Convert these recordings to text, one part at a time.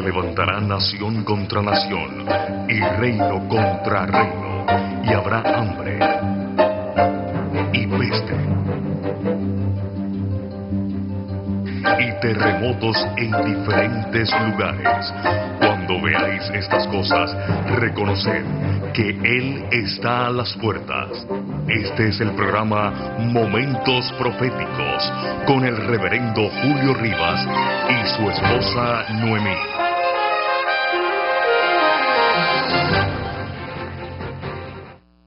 levantará nación contra nación y reino contra reino, y habrá hambre y peste y terremotos en diferentes lugares. Cuando veáis estas cosas, reconoced que Él está a las puertas. Este es el programa Momentos Proféticos con el reverendo Julio Rivas y su esposa Noemí.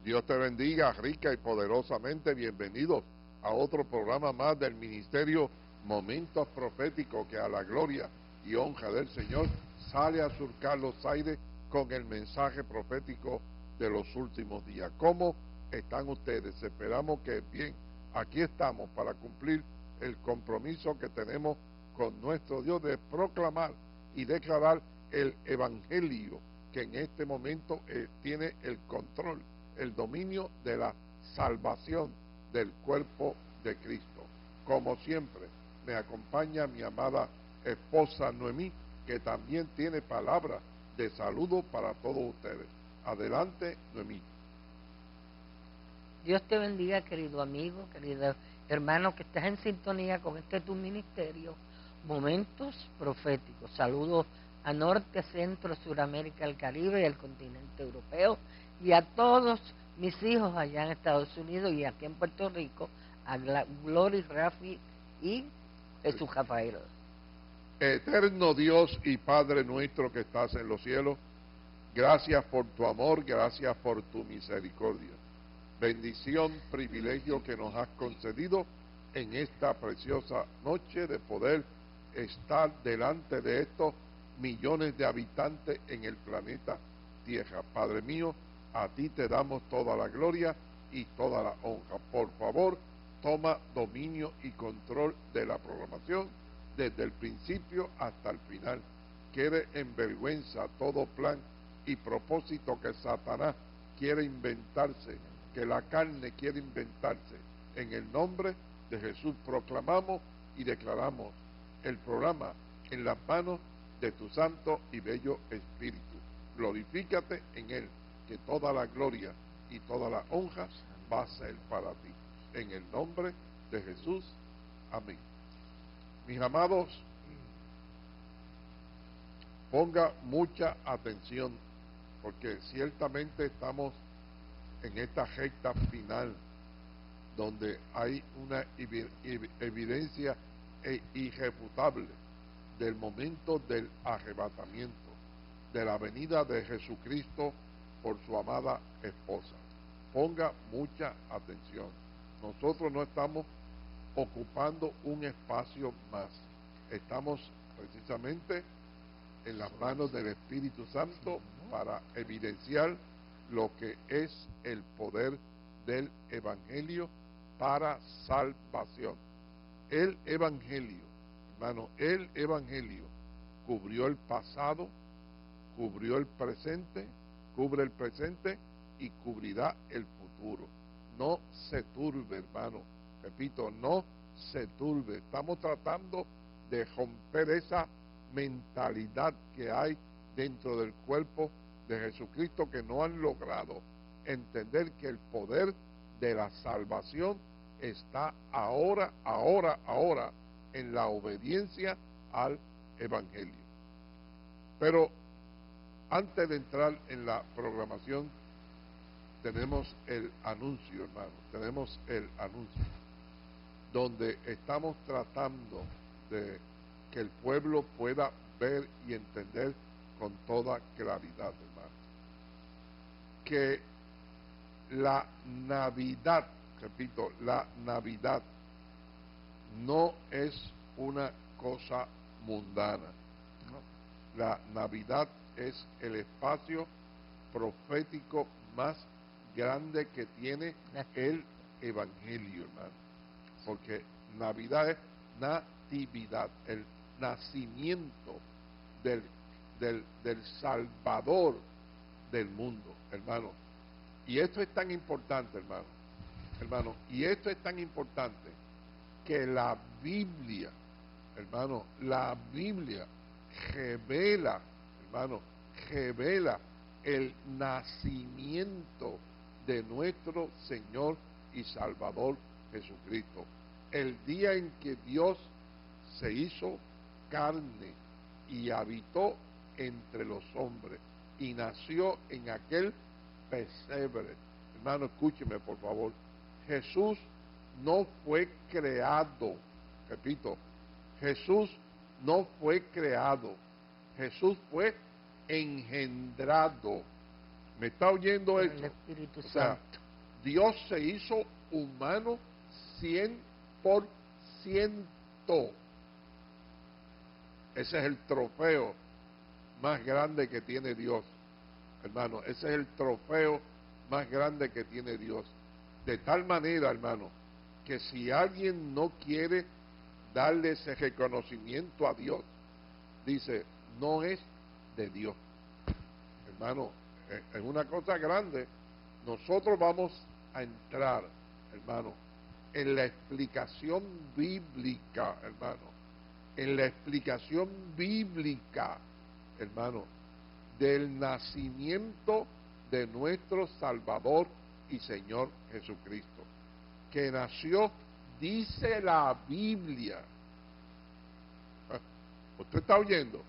Dios te bendiga rica y poderosamente. Bienvenidos a otro programa más del Ministerio Momentos Proféticos, que a la gloria y honra del Señor sale a surcar los aires con el mensaje profético de los últimos días. ¿Cómo están ustedes? Esperamos que bien. Aquí estamos para cumplir el compromiso que tenemos con nuestro Dios de proclamar y declarar el Evangelio, que en este momento tiene el control, el dominio de la salvación del cuerpo de Cristo. Como siempre, me acompaña mi amada esposa Noemí, que también tiene palabras de saludo para todos ustedes. Adelante, Noemí. Dios te bendiga, querido amigo, querido hermano, que estás en sintonía con tu ministerio, Momentos Proféticos. Saludos a Norte, Centro, Suramérica, el Caribe y el continente europeo, y a todos mis hijos allá en Estados Unidos y aquí en Puerto Rico, a Glory, Rafi y Jesús Rafael. Eterno Dios y Padre nuestro que estás en los cielos, gracias por tu amor, gracias por tu misericordia. Bendición, privilegio que nos has concedido en esta preciosa noche de poder estar delante de estos millones de habitantes en el planeta Tierra. Padre mío, a ti te damos toda la gloria y toda la honra. Por favor, toma dominio y control de la programación desde el principio hasta el final. Quede en vergüenza todo plan y propósito que Satanás quiere inventarse, que la carne quiere inventarse. En el nombre de Jesús proclamamos y declaramos el programa en las manos de tu santo y bello Espíritu. Glorifícate en él, que toda la gloria y toda la honra va a ser para ti. En el nombre de Jesús. Amén. Mis amados, ponga mucha atención, porque ciertamente estamos en esta recta final donde hay una evidencia irrefutable del momento del arrebatamiento, de la venida de Jesucristo por su amada esposa. Ponga mucha atención. Nosotros no estamos ocupando un espacio más. Estamos precisamente en las manos del Espíritu Santo para evidenciar lo que es el poder del Evangelio para salvación. El Evangelio, hermano, el Evangelio cubrió el pasado, cubrió el presente, cubre el presente y cubrirá el futuro. No se turbe, hermano. Repito, no se turbe. Estamos tratando de romper esa mentalidad que hay dentro del cuerpo de Jesucristo, que no han logrado entender que el poder de la salvación está ahora en la obediencia al Evangelio. Pero antes de entrar en la programación, tenemos el anuncio, hermano, tenemos el anuncio, donde estamos tratando de que el pueblo pueda ver y entender con toda claridad, hermano, que la Navidad, repito, la Navidad no es una cosa mundana. La Navidad es el espacio profético más grande que tiene el Evangelio, hermano, porque Navidad es natividad, el nacimiento del Salvador del mundo, hermano. Y esto es tan importante, hermano, y esto es tan importante que la Biblia, hermano, la Biblia revela, hermano, revela el nacimiento de nuestro Señor y Salvador Jesucristo. El día en que Dios se hizo carne y habitó entre los hombres y nació en aquel pesebre. Hermano, escúcheme por favor. Jesús no fue creado, repito, Jesús no fue creado, Jesús fue engendrado. ¿Me está oyendo Por esto? el Espíritu O sea, Santo. Dios se hizo humano 100%. Ese es el trofeo más grande que tiene Dios, hermano. Ese es el trofeo más grande que tiene Dios. De tal manera, hermano, que si alguien no quiere darle ese reconocimiento a Dios, dice, no es de Dios. Hermano, es una cosa grande. Nosotros vamos a entrar, hermano, en la explicación bíblica, hermano, en la explicación bíblica, hermano, del nacimiento de nuestro Salvador y Señor Jesucristo, que nació, dice la Biblia. ¿Usted está oyendo?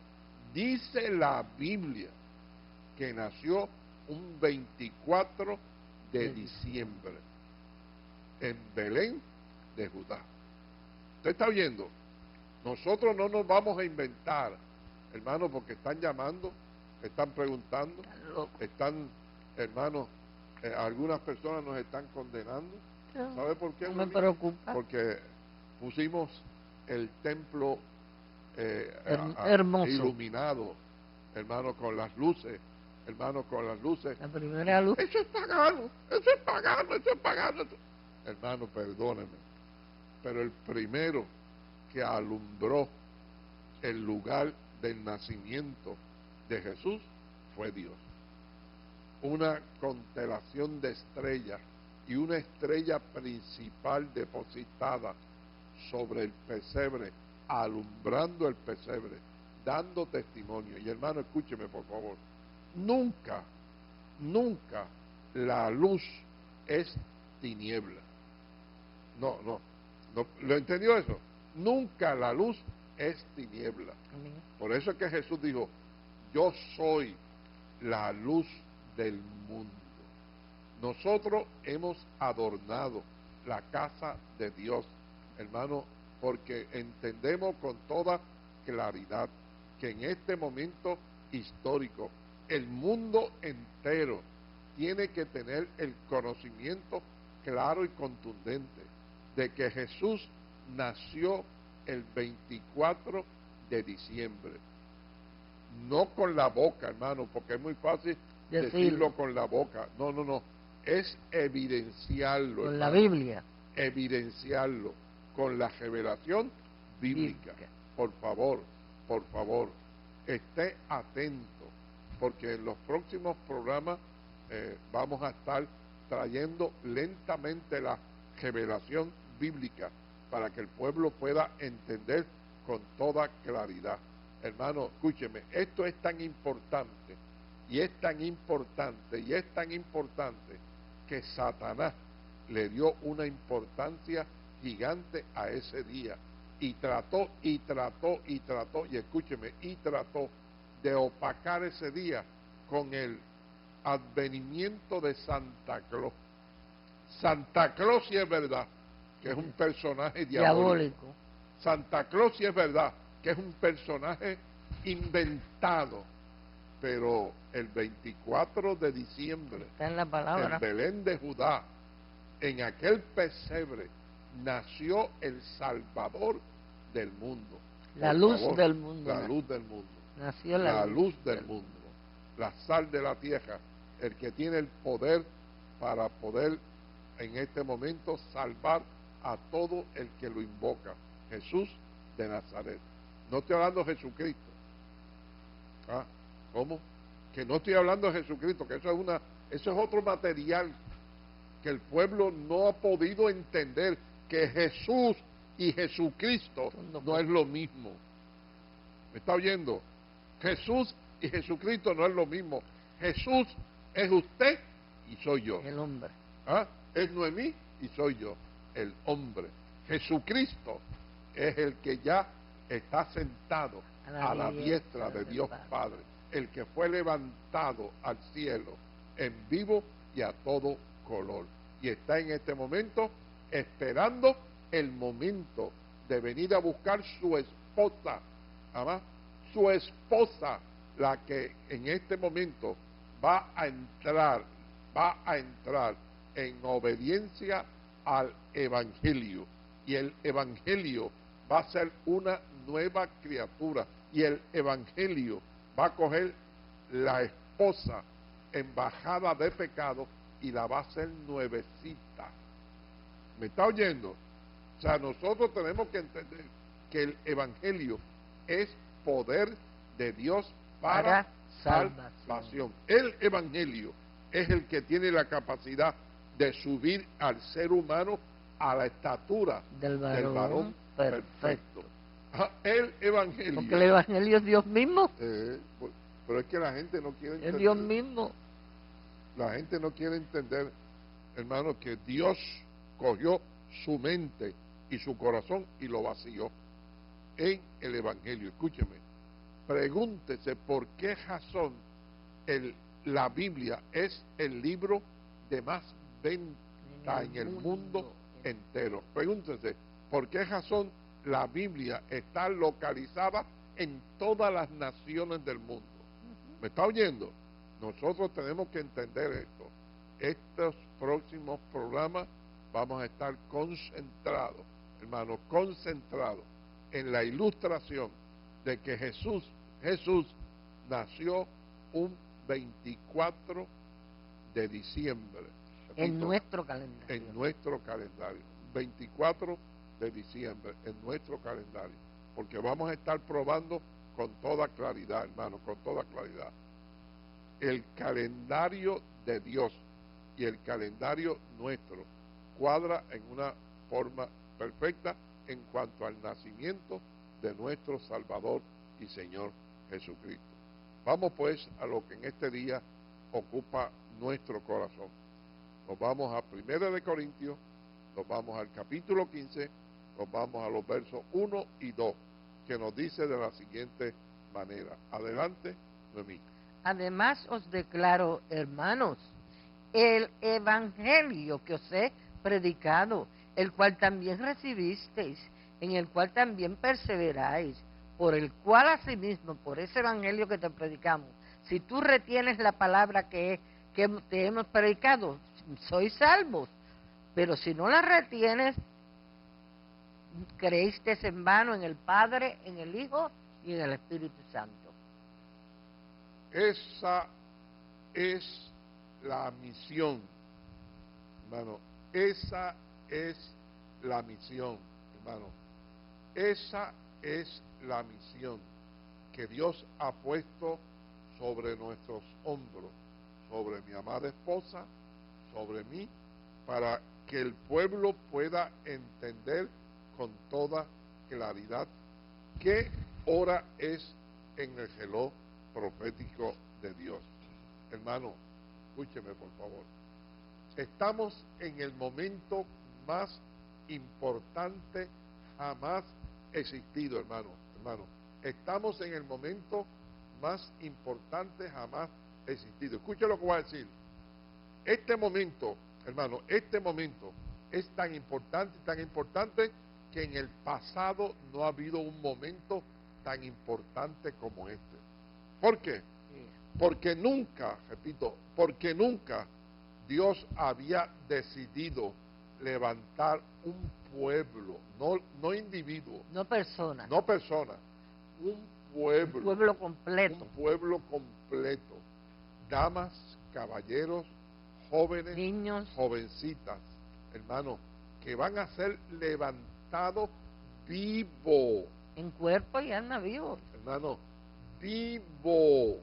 Dice la Biblia que nació un 24 de diciembre en Belén de Judá. ¿Usted está oyendo? Nosotros no nos vamos a inventar, hermano, porque están llamando, están preguntando, están, hermanos, algunas personas nos están condenando. ¿Sabe por qué? No me preocupa. Porque pusimos el templo hermoso, iluminado, hermano, con las luces, hermano, con las luces. La primera luz. Eso es pagano, eso es pagano, eso es pagano. Hermano, perdóneme, pero el primero que alumbró el lugar del nacimiento de Jesús fue Dios. Una constelación de estrellas y una estrella principal depositada sobre el pesebre, alumbrando el pesebre, dando testimonio. Y hermano, escúcheme por favor, nunca la luz es tiniebla. No, ¿lo entendió eso? Nunca la luz es tiniebla. Amén. Por eso es que Jesús dijo, yo soy la luz del mundo. Nosotros hemos adornado la casa de Dios, hermano, porque entendemos con toda claridad que en este momento histórico el mundo entero tiene que tener el conocimiento claro y contundente de que Jesús nació el 24 de diciembre. No con la boca, hermano, porque es muy fácil decirlo con la boca. No. Es evidenciarlo. Con hermano. la Biblia. Evidenciarlo con la revelación bíblica. Por favor, esté atento, porque en los próximos programas vamos a estar trayendo lentamente la revelación bíblica para que el pueblo pueda entender con toda claridad. Hermano, escúcheme, esto es tan importante, y es tan importante, y es tan importante, que Satanás le dio una importancia gigante a ese día, y trató, y escúcheme, y trató de opacar ese día con el advenimiento de Santa Claus. Santa Claus sí es verdad que es un personaje diabólico. Santa Claus sí es verdad que es un personaje inventado, pero el 24 de diciembre, está en la palabra, en Belén de Judá, en aquel pesebre, nació el Salvador del mundo. La luz del mundo. La luz del mundo. Nació la luz del mundo. La sal de la tierra, el que tiene el poder para poder en este momento salvar a todo el que lo invoca. Jesús de Nazaret. No estoy hablando de Jesucristo. ¿Cómo? Que no estoy hablando de Jesucristo, que eso es otro material que el pueblo no ha podido entender, que Jesús y Jesucristo no es lo mismo. ¿Me está oyendo? Jesús y Jesucristo no es lo mismo. Jesús es usted y soy yo. El hombre. ¿Ah? Es Noemí y soy yo, el hombre. Jesucristo es el que ya está sentado a la diestra de Dios Padre, el que fue levantado al cielo en vivo y a todo color. Y está en este momento esperando el momento de venir a buscar su esposa, ¿ama? Su esposa, la que en este momento va a entrar en obediencia al Evangelio. Y el Evangelio va a ser una nueva criatura. Y el Evangelio va a coger la esposa embajada de pecado y la va a hacer nuevecita. ¿Me está oyendo? O sea, nosotros tenemos que entender que el Evangelio es poder de Dios para salvación. El Evangelio es el que tiene la capacidad de subir al ser humano a la estatura del varón perfecto. El Evangelio. Porque el Evangelio es Dios mismo. Pero es que la gente no quiere entender. Es Dios mismo. La gente no quiere entender, hermano, que Dios cogió su mente y su corazón y lo vació en el Evangelio. Escúcheme, pregúntese por qué razón la Biblia es el libro de más venta en el mundo entero. Pregúntese por qué razón la Biblia está localizada en todas las naciones del mundo. ¿Me está oyendo? Nosotros tenemos que entender esto. Estos próximos programas vamos a estar concentrados, hermano, concentrados en la ilustración de que Jesús nació un 24 de diciembre. Repito, en nuestro calendario. En nuestro calendario. 24 de diciembre, en nuestro calendario. Porque vamos a estar probando con toda claridad, hermano, con toda claridad. El calendario de Dios y el calendario nuestro cuadra en una forma perfecta en cuanto al nacimiento de nuestro Salvador y Señor Jesucristo. Vamos pues a lo que en este día ocupa nuestro corazón. Nos vamos a 1 de Corintios, nos vamos al capítulo 15, nos vamos a los versos 1 y 2, que nos dice de la siguiente manera. Adelante, Noemí. Además os declaro, hermanos, el evangelio que os he predicado, el cual también recibisteis, en el cual también perseveráis, por el cual asimismo, por ese evangelio que te predicamos, si tú retienes la palabra que te hemos predicado, sois salvos. Pero si no la retienes, creíste en vano en el Padre, en el Hijo y en el Espíritu Santo. Esa es la misión, hermano. Esa es la misión, hermano. Esa es la misión que Dios ha puesto sobre nuestros hombros, sobre mi amada esposa, sobre mí, para que el pueblo pueda entender con toda claridad qué hora es en el reloj profético de Dios. Hermano, escúcheme por favor. Estamos en el momento más importante jamás existido, hermano. Estamos en el momento más importante jamás existido. Escuche lo que voy a decir. Este momento, hermano, este momento es tan importante que en el pasado no ha habido un momento tan importante como este. ¿Por qué? Porque nunca, repito, porque nunca Dios había decidido levantar un pueblo, no individuo, no persona, un pueblo, un pueblo completo, damas, caballeros, jóvenes, niños, jovencitas, hermanos, que van a ser levantados vivos, en cuerpo y alma vivos, hermano, vivo,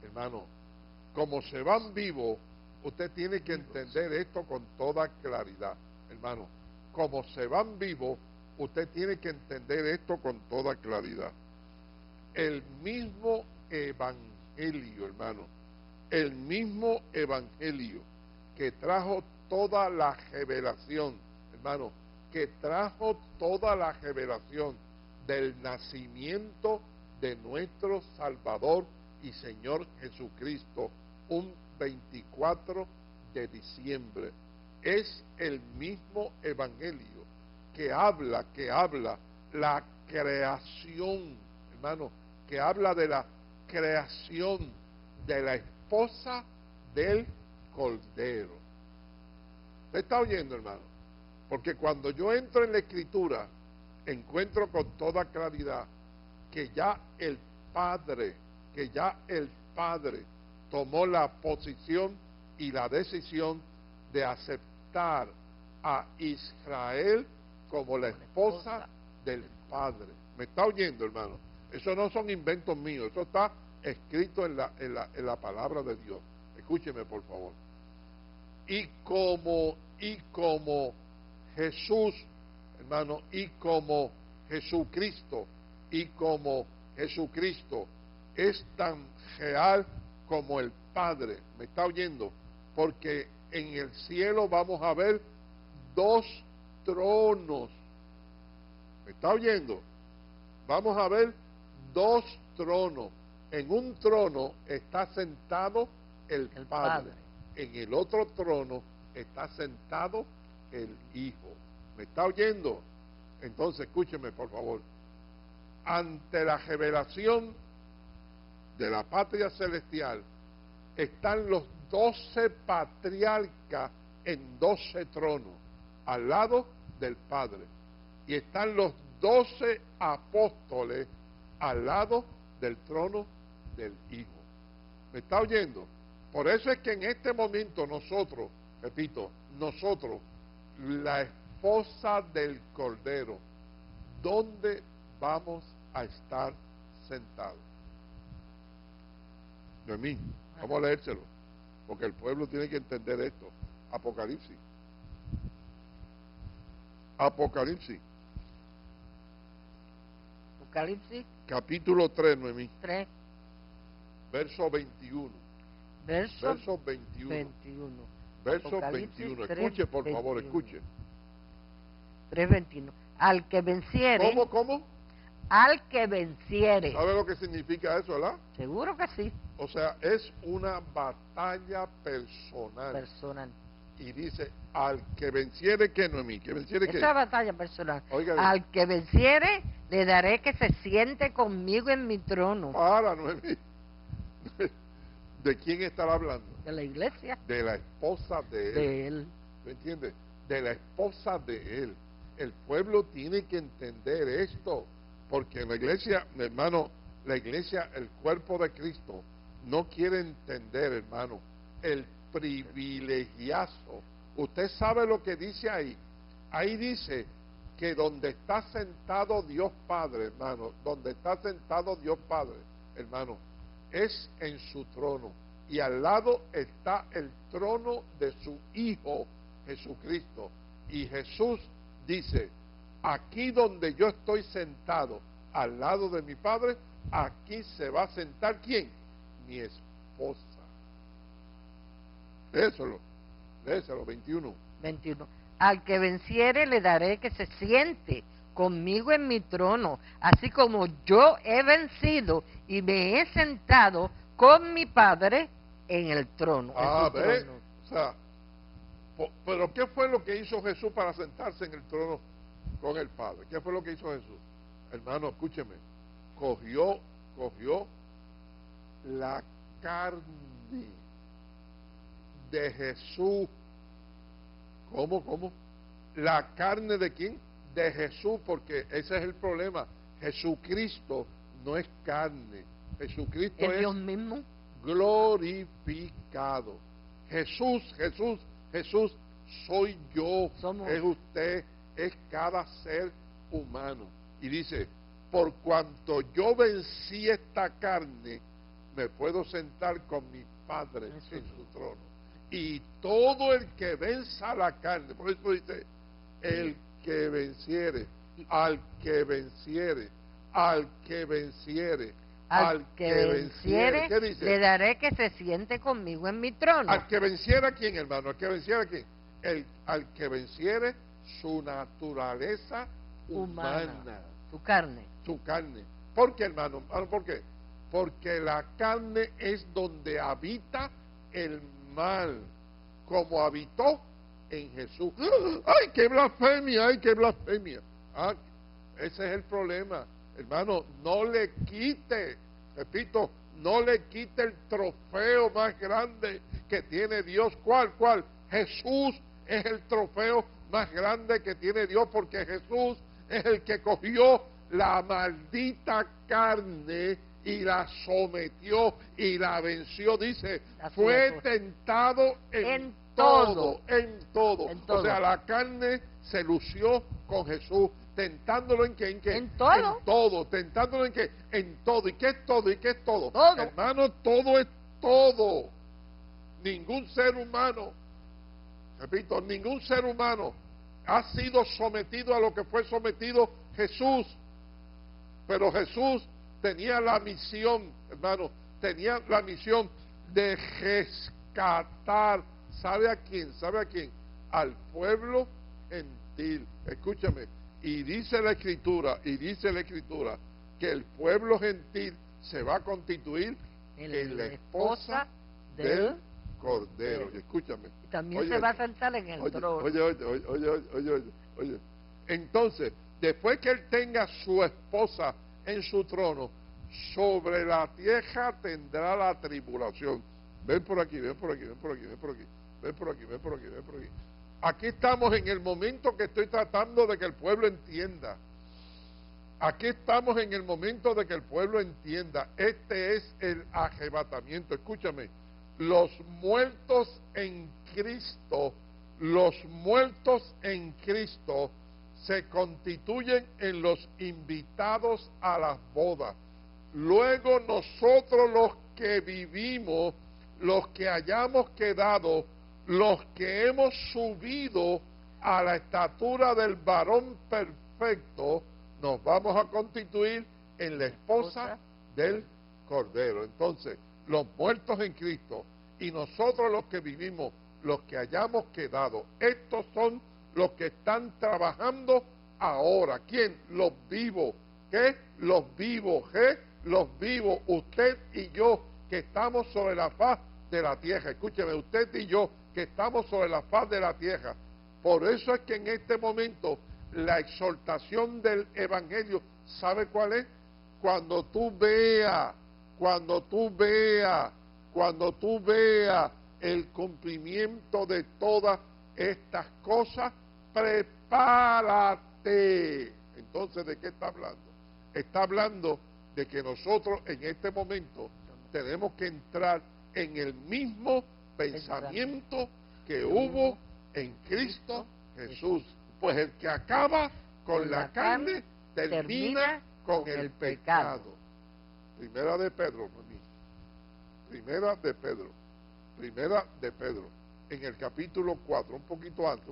hermano. Como se van vivos, usted tiene que entender esto con toda claridad, hermano. Como se van vivos, usted tiene que entender esto con toda claridad. el mismo evangelio, hermano, el mismo evangelio que trajo toda la revelación, hermano, que trajo toda la revelación del nacimiento de nuestro Salvador y Señor Jesucristo, un 24 de diciembre. Es el mismo evangelio que habla la creación, hermano, que habla de la creación de la esposa del Cordero. ¿Me está oyendo, hermano? Porque cuando yo entro en la Escritura, encuentro con toda claridad que ya el Padre tomó la posición y la decisión de aceptar a Israel como la esposa del Padre. ¿Me está oyendo, hermano? Eso no son inventos míos, eso está escrito en la palabra de Dios. Escúcheme, por favor. Y como Jesús, hermano, y como Jesucristo es tan real como el Padre. ¿Me está oyendo? Porque en el cielo vamos a ver dos tronos. ¿Me está oyendo? Vamos a ver dos tronos. En un trono está sentado el Padre. En el otro trono está sentado el Hijo. ¿Me está oyendo? Entonces, escúcheme, por favor. Ante la revelación de la patria celestial, están los 12 patriarcas en 12 tronos, al lado del Padre. Y están los 12 apóstoles al lado del trono del Hijo. ¿Me está oyendo? Por eso es que en este momento nosotros, repito, la esposa del Cordero, ¿dónde vamos a estar sentados? Noemí, vamos a leérselo, porque el pueblo tiene que entender esto. Apocalipsis. Apocalipsis. Apocalipsis. Capítulo 3, Noemí. 3. Verso 21. Verso 21. Verso 21. Escuche, por favor, escuche. 3:21. Al que venciere. ¿Cómo? Al que venciere. ¿Sabe lo que significa eso, verdad? Seguro que sí. O sea, es una batalla personal. Personal. Y dice, al que venciere, ¿qué, Noemí? ¿Que venciere qué? Esa batalla personal. Oiga, al que venciere, le daré que se siente conmigo en mi trono. Para, Noemí. ¿De quién estará hablando? De la iglesia. De la esposa de él. De él. ¿Me entiendes? De la esposa de él. El pueblo tiene que entender esto. Porque la iglesia, hermano, la iglesia, el cuerpo de Cristo, no quiere entender, hermano, el privilegiazo. Usted sabe lo que dice ahí. Ahí dice que donde está sentado Dios Padre, hermano, donde está sentado Dios Padre, hermano, es en su trono. Y al lado está el trono de su Hijo Jesucristo. Y Jesús dice, aquí donde yo estoy sentado, al lado de mi Padre, aquí se va a sentar ¿quién? Mi esposa. Léeselo, 21. Al que venciere le daré que se siente conmigo en mi trono, así como yo he vencido y me he sentado con mi Padre en el trono. ¿Ve? O sea, pero ¿qué fue lo que hizo Jesús para sentarse en el trono con el Padre? ¿Qué fue lo que hizo Jesús? Hermano, escúcheme. Cogió la carne de Jesús. ¿Cómo? ¿La carne de quién? De Jesús, porque ese es el problema. Jesucristo no es carne. Jesucristo es Dios mismo glorificado. Jesús soy yo, somos. Es usted, es cada ser humano. Y dice, por cuanto yo vencí esta carne, me puedo sentar con mi Padre en su trono. Y todo el que venza la carne, por eso dice, el que venciere, al que venciere, al que venciere. Al que venciere, ¿Qué dice? le daré que se siente conmigo en mi trono. Al que venciera, ¿a quién, hermano? Al que venciera, ¿a quién? Al que venciere su naturaleza humana. Su carne. Su carne. ¿Por qué, hermano? ¿Por qué? Porque la carne es donde habita el mal, como habitó en Jesús. ¡Ay, qué blasfemia! ¡Ay, qué blasfemia! Ah, ese es el problema. Hermano, no le quite, repito, no le quite el trofeo más grande que tiene Dios. ¿Cuál? Jesús es el trofeo más grande que tiene Dios, porque Jesús es el que cogió la maldita carne y la sometió y la venció. Dice, fue tentado en todo. O sea, la carne se lució con Jesús, tentándolo en qué, en todo. En todo, tentándolo en qué, en todo. ¿Y qué es todo? ¿Y qué es todo? Todo. Hermano, todo es todo. Ningún ser humano, repito, ningún ser humano ha sido sometido a lo que fue sometido Jesús. Pero Jesús tenía la misión, hermano, tenía la misión de rescatar, ¿sabe a quién? ¿Sabe a quién? Al pueblo gentil. Escúchame, y dice la Escritura, que el pueblo gentil se va a constituir en la esposa del Cordero. Y escúchame. Y también se va a sentar en el trono. Oye. Entonces, después que él tenga su esposa en su trono, sobre la tierra tendrá la tribulación. Ven por aquí. Aquí estamos en el momento que estoy tratando de que el pueblo entienda. Aquí estamos en el momento de que el pueblo entienda. Este es el arrebatamiento. Escúchame, los muertos en Cristo se constituyen en los invitados a las bodas. Luego nosotros los que vivimos, los que hayamos quedado, los que hemos subido a la estatura del varón perfecto, nos vamos a constituir en la esposa del Cordero. Entonces, los muertos en Cristo y nosotros los que vivimos, los que hayamos quedado, estos son los que están trabajando ahora. ¿Quién? Los vivos. ¿Qué? Los vivos. ¿Qué? Los vivos. Usted y yo que estamos sobre la faz de la tierra. Escúcheme, usted y yo que estamos sobre la faz de la tierra. Por eso es que en este momento la exhortación del Evangelio, ¿sabe cuál es? Cuando tú veas el cumplimiento de todas estas cosas, prepárate. Entonces, ¿de qué está hablando? Está hablando de que nosotros en este momento tenemos que entrar en el mismo pensamiento que hubo en Cristo Jesús. Pues el que acaba con la carne termina con el pecado. Primera de Pedro, en el capítulo 4, un poquito antes.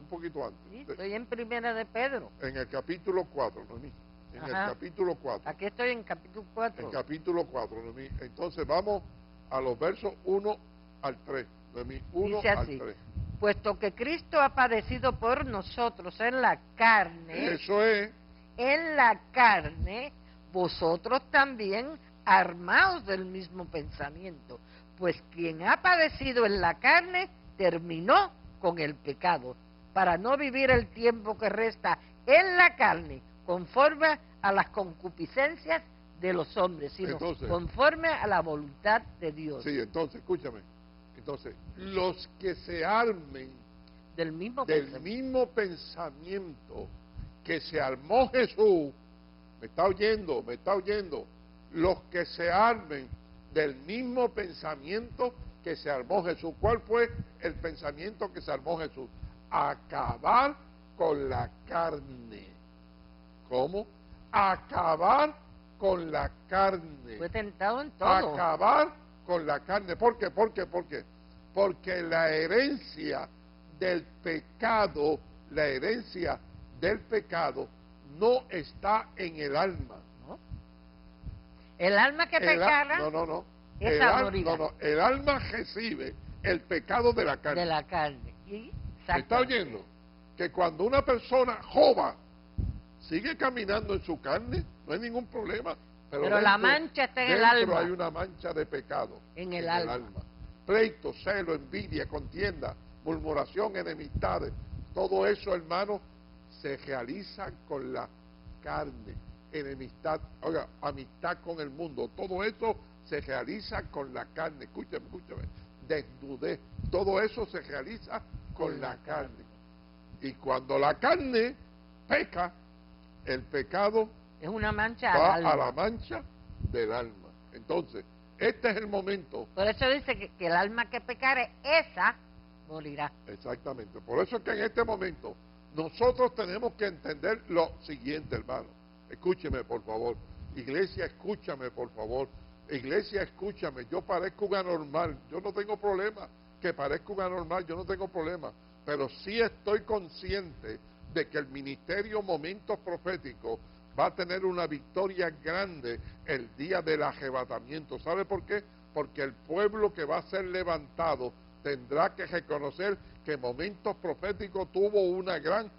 Sí, estoy en Primera de Pedro. En el capítulo 4, Noemí. En el capítulo 4. Aquí estoy en capítulo 4. En capítulo 4, Noemí. Entonces vamos a los versos 1 al 3. Noemí, 1 Dice así, al 3. Puesto que Cristo ha padecido por nosotros en la carne. Eso es. En la carne, vosotros también armaos del mismo pensamiento. Pues quien ha padecido en la carne, terminó con el pecado, para no vivir el tiempo que resta en la carne, conforme a las concupiscencias de los hombres, sino conforme a la voluntad de Dios. Sí, entonces, escúchame. Entonces, los que se armen del mismo pensamiento que se armó Jesús, ¿me está oyendo? Los que se armen del mismo pensamiento que se armó Jesús. ¿Cuál fue el pensamiento que se armó Jesús? Acabar con la carne. ¿Cómo? Acabar con la carne. Fue tentado en todo. Acabar con la carne. ¿Por qué? Porque la herencia del pecado no está en el alma. ¿No? El alma que pecara, no. esa morirá. El alma recibe el pecado de la carne. De la carne. Y, ¿Me está oyendo? Que cuando una persona joven sigue caminando en su carne, no hay ningún problema. Pero la mancha está en el alma. Dentro hay una mancha de pecado. En el alma. Pleito, celo, envidia, contienda, murmuración, enemistades. Todo eso, hermano, se realiza con la carne. Enemistad, oiga, amistad con el mundo. Todo eso se realiza con la carne. Escúchame. Desnudez. Todo eso se realiza con la carne. Y cuando la carne peca, el pecado es una mancha va al alma. A la mancha del alma. Entonces, este es el momento. Por eso dice que el alma que pecare, esa morirá. Exactamente. Por eso es que en este momento nosotros tenemos que entender lo siguiente, hermano. Escúcheme, por favor. Iglesia, escúchame, por favor. Iglesia, escúchame. Yo parezco un anormal. Yo no tengo problema que parezca un anormal. Yo no tengo problema. Pero sí estoy consciente de que el ministerio Momentos Proféticos va a tener una victoria grande el día del arrebatamiento. ¿Sabe por qué? Porque el pueblo que va a ser levantado tendrá que reconocer que Momentos Proféticos tuvo una gran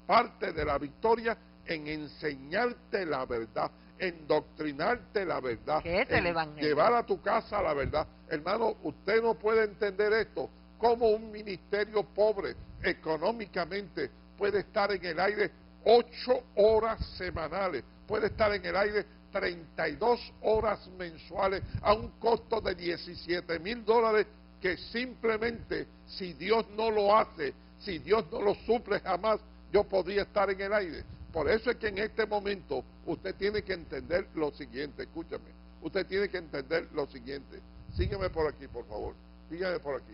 parte de la victoria en enseñarte la verdad, en doctrinarte la verdad, que es el evangelio, llevar a tu casa la verdad. Hermano, usted no puede entender esto, como un ministerio pobre económicamente puede estar en el aire 8 horas semanales, puede estar en el aire 32 horas mensuales a un costo de $17,000, que simplemente, si Dios no lo hace, si Dios no lo suple jamás, yo podría estar en el aire. Por eso es que en este momento usted tiene que entender lo siguiente, escúchame, usted tiene que entender lo siguiente. Sígueme por aquí, por favor, sígueme por aquí.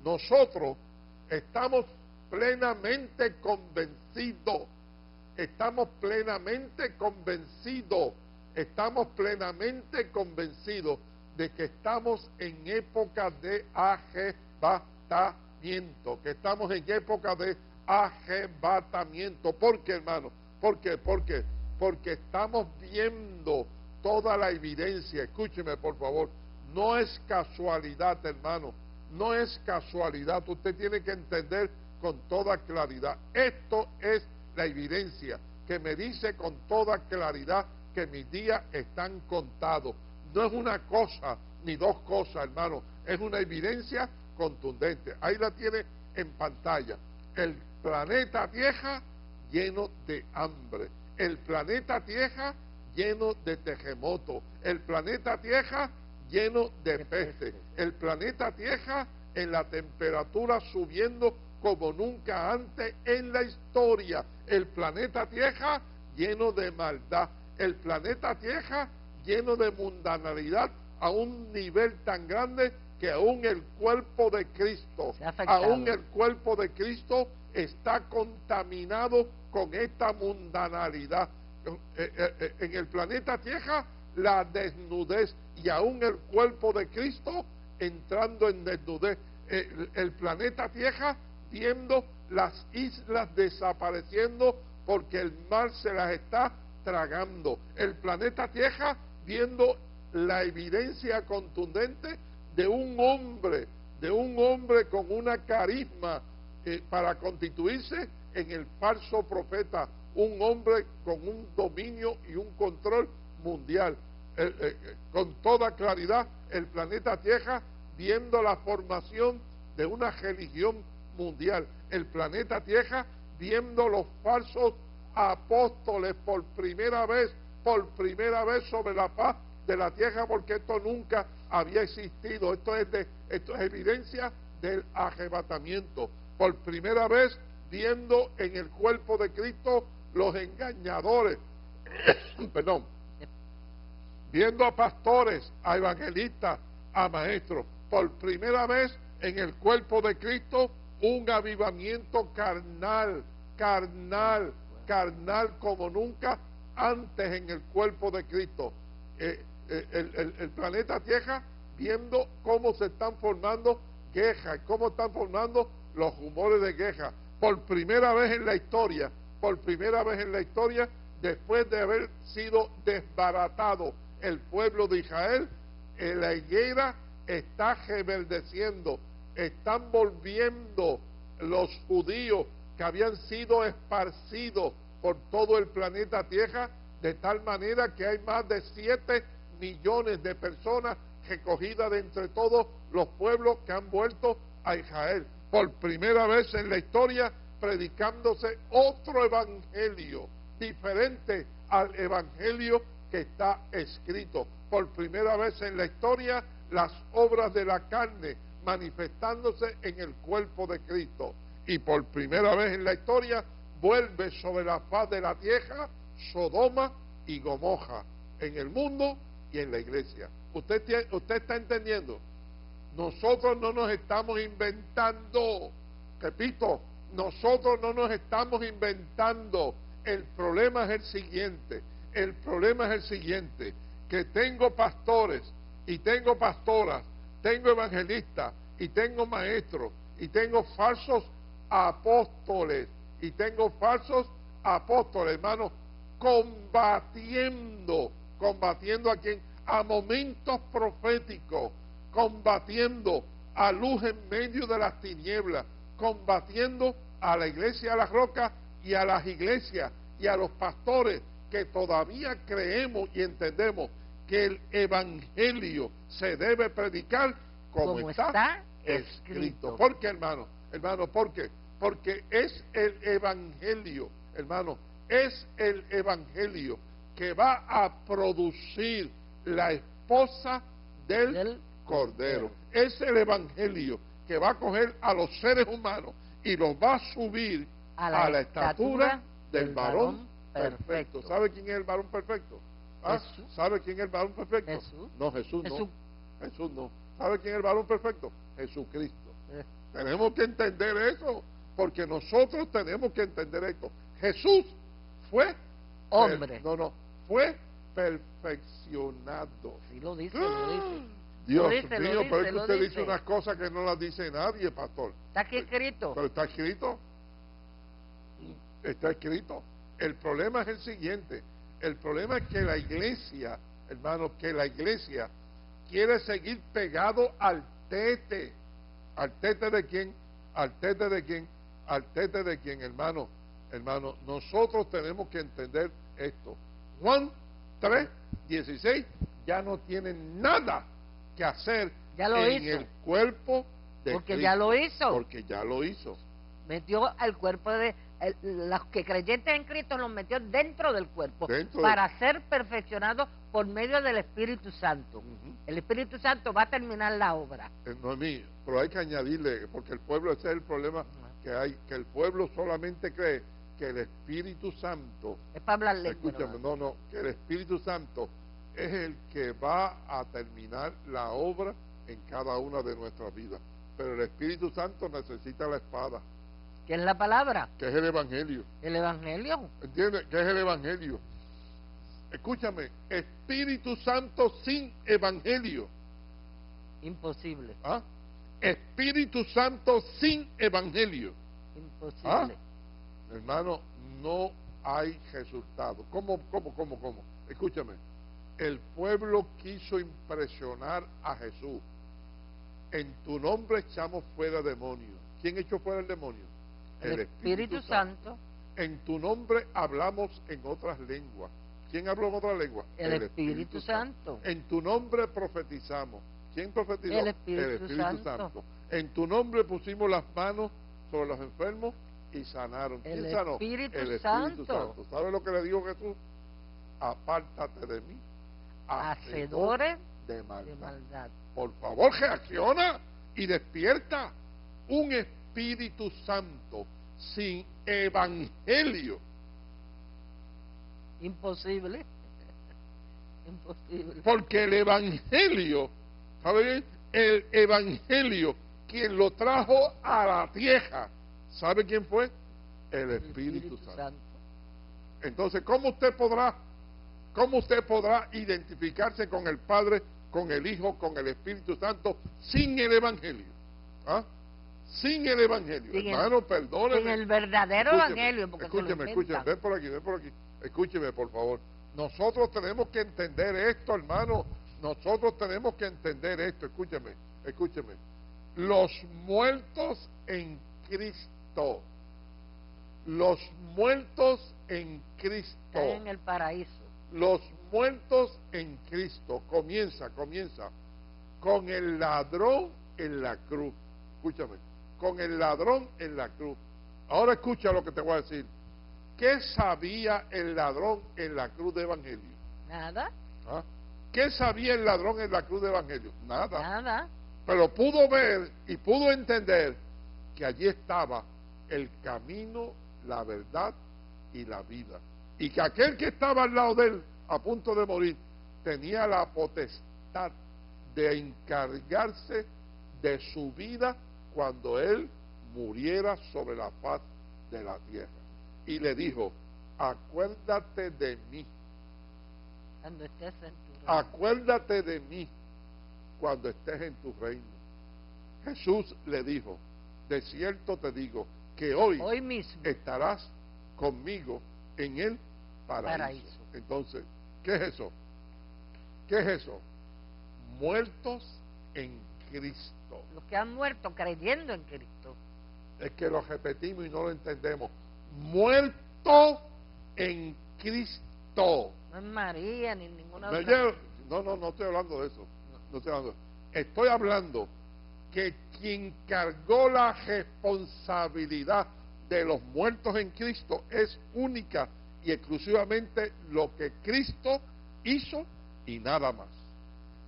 Nosotros estamos plenamente convencidos, estamos plenamente convencidos de que estamos en época de arrebatamiento, ¿Por qué, hermano? ¿Por qué? Porque estamos viendo toda la evidencia. Escúcheme, por favor. No es casualidad, hermano. No es casualidad. Usted tiene que entender con toda claridad. Esto es la evidencia que me dice con toda claridad que mis días están contados. No es una cosa ni dos cosas, hermano. Es una evidencia contundente. Ahí la tiene en pantalla. El planeta Tierra lleno de hambre. El planeta Tierra lleno de terremotos. El planeta Tierra lleno de peste. El planeta Tierra en la temperatura subiendo como nunca antes en la historia. El planeta Tierra lleno de maldad. El planeta Tierra lleno de mundanalidad a un nivel tan grande que aún el cuerpo de Cristo, está contaminado con esta mundanalidad. En el planeta Tierra, la desnudez, y aún el cuerpo de Cristo entrando en desnudez. El planeta Tierra viendo las islas desapareciendo porque el mar se las está tragando. El planeta Tierra viendo la evidencia contundente de un hombre con una carisma para constituirse en el falso profeta, un hombre con un dominio y un control mundial. Con toda claridad, el planeta Tierra viendo la formación de una religión mundial. El planeta Tierra viendo los falsos apóstoles por primera vez sobre la faz de la tierra, porque esto nunca había existido. Esto es evidencia del arrebatamiento. Por primera vez viendo en el cuerpo de Cristo los engañadores, perdón, viendo a pastores, a evangelistas, a maestros. Por primera vez en el cuerpo de Cristo un avivamiento carnal como nunca antes en el cuerpo de Cristo. El planeta Tierra viendo cómo se están formando guerras, cómo están formando los rumores de guerra. Por primera vez en la historia, después de haber sido desbaratado el pueblo de Israel, la higuera está reverdeciendo, están volviendo los judíos que habían sido esparcidos por todo el planeta Tierra, de tal manera que hay más de 7 millones de personas recogidas de entre todos los pueblos que han vuelto a Israel. Por primera vez en la historia, predicándose otro evangelio, diferente al evangelio que está escrito. Por primera vez en la historia, las obras de la carne manifestándose en el cuerpo de Cristo. Y por primera vez en la historia, vuelve sobre la faz de la tierra Sodoma y Gomorra, en el mundo y en la iglesia. ¿Usted está entendiendo? Nosotros no nos estamos inventando, repito, nosotros no nos estamos inventando. El problema es el siguiente, que tengo pastores y tengo pastoras, tengo evangelistas y tengo maestros y tengo falsos apóstoles hermanos, combatiendo a quien, a momentos proféticos, combatiendo a luz en medio de las tinieblas, combatiendo a la iglesia de la roca y a las iglesias y a los pastores que todavía creemos y entendemos que el evangelio se debe predicar como está escrito. ¿Por qué, hermano? Hermano, ¿por qué? Porque es el evangelio, hermano, es el evangelio que va a producir la esposa del Cordero. Es el evangelio que va a coger a los seres humanos y los va a subir a la estatura del varón perfecto. ¿Sabe quién es el varón perfecto? ¿Ah? ¿Sabe quién es el varón perfecto? Jesús. No, Jesús no. Jesús no. ¿Sabe quién es el varón perfecto? Jesucristo. Tenemos que entender eso, porque nosotros tenemos que entender esto. Jesús fue hombre. Fue perfeccionado. Sí, lo dice, lo dice. Dios mío, pero es que usted dice unas cosas que no las dice nadie, pastor. Está aquí escrito. Pero está escrito. Está escrito. El problema es el siguiente. El problema es que la iglesia, hermano, que la iglesia quiere seguir pegado al tete. ¿Al tete de quién? ¿Al tete de quién? ¿Al tete de quién, hermano? Hermano, nosotros tenemos que entender esto. Juan 3:16 ya no tiene nada que hacer en el cuerpo de porque Cristo, ya lo hizo. porque ya lo hizo. Metió al cuerpo de los que creyentes en Cristo, los metió dentro del cuerpo para ser perfeccionados por medio del Espíritu Santo. El Espíritu Santo va a terminar la obra. No es mío, pero hay que añadirle, porque el pueblo, ese es el problema que hay, que el pueblo solamente cree que el Espíritu Santo, es para hablar lengua, escúchame, que el Espíritu Santo es el que va a terminar la obra en cada una de nuestras vidas. Pero el Espíritu Santo necesita la espada, ¿qué es la palabra? que es el Evangelio. ¿El Evangelio? ¿Entiendes? ¿Qué es el Evangelio? Escúchame, Espíritu Santo sin Evangelio. Imposible. ¿Ah? Espíritu Santo sin Evangelio. Imposible. ¿Ah? Hermano, no hay resultado. ¿Cómo? Escúchame, el pueblo quiso impresionar a Jesús. En tu nombre echamos fuera demonios. ¿Quién echó fuera el demonio? El Espíritu Santo. En tu nombre hablamos en otras lenguas. ¿Quién habló en otras lenguas? El Espíritu Santo. En tu nombre profetizamos. ¿Quién profetizó? El Espíritu Santo. En tu nombre pusimos las manos sobre los enfermos y sanaron. ¿Quién sanó? El Espíritu Santo. ¿Sabe lo que le dijo Jesús? Apártate de mí, hacedores de maldad. de maldad. Por favor, reacciona y despierta. Un Espíritu Santo sin Evangelio. Imposible. Imposible. Porque el Evangelio, ¿sabe bien? El Evangelio, quien lo trajo a la tierra, ¿sabe quién fue? El Espíritu Santo. Entonces, ¿cómo usted podrá identificarse con el Padre, con el Hijo, con el Espíritu Santo sin el Evangelio? ¿Ah? Sin el Evangelio. Hermano, perdóneme. Sin el verdadero Evangelio. Porque escúcheme, ven por aquí. Escúcheme, por favor. Nosotros tenemos que entender esto, hermano. Nosotros tenemos que entender esto. Escúcheme, escúcheme. Los muertos en Cristo. Los muertos en Cristo. Están en el paraíso. Los muertos en Cristo. Comienza con el ladrón en la cruz. Escúchame, con el ladrón en la cruz. Ahora escucha lo que te voy a decir. ¿Qué sabía el ladrón en la cruz de Evangelio? Nada. ¿Ah? ¿Qué sabía el ladrón en la cruz de Evangelio? Nada. Nada. Pero pudo ver y pudo entender que allí estaba el camino, la verdad y la vida. Y que aquel que estaba al lado de él, a punto de morir, tenía la potestad de encargarse de su vida cuando él muriera sobre la faz de la tierra. Y le dijo, acuérdate de mí. Cuando estés en tu reino. Acuérdate de mí cuando estés en tu reino. Jesús le dijo, de cierto te digo, que hoy mismo estarás conmigo en el paraíso. Entonces, ¿qué es eso? ¿Qué es eso? Muertos en Cristo. Los que han muerto creyendo en Cristo. Es que lo repetimos y no lo entendemos. Muerto en Cristo. No es María ni ninguna No, otra. no estoy hablando de eso. No estoy hablando. Estoy hablando que quien cargó la responsabilidad de los muertos en Cristo es única y exclusivamente lo que Cristo hizo y nada más.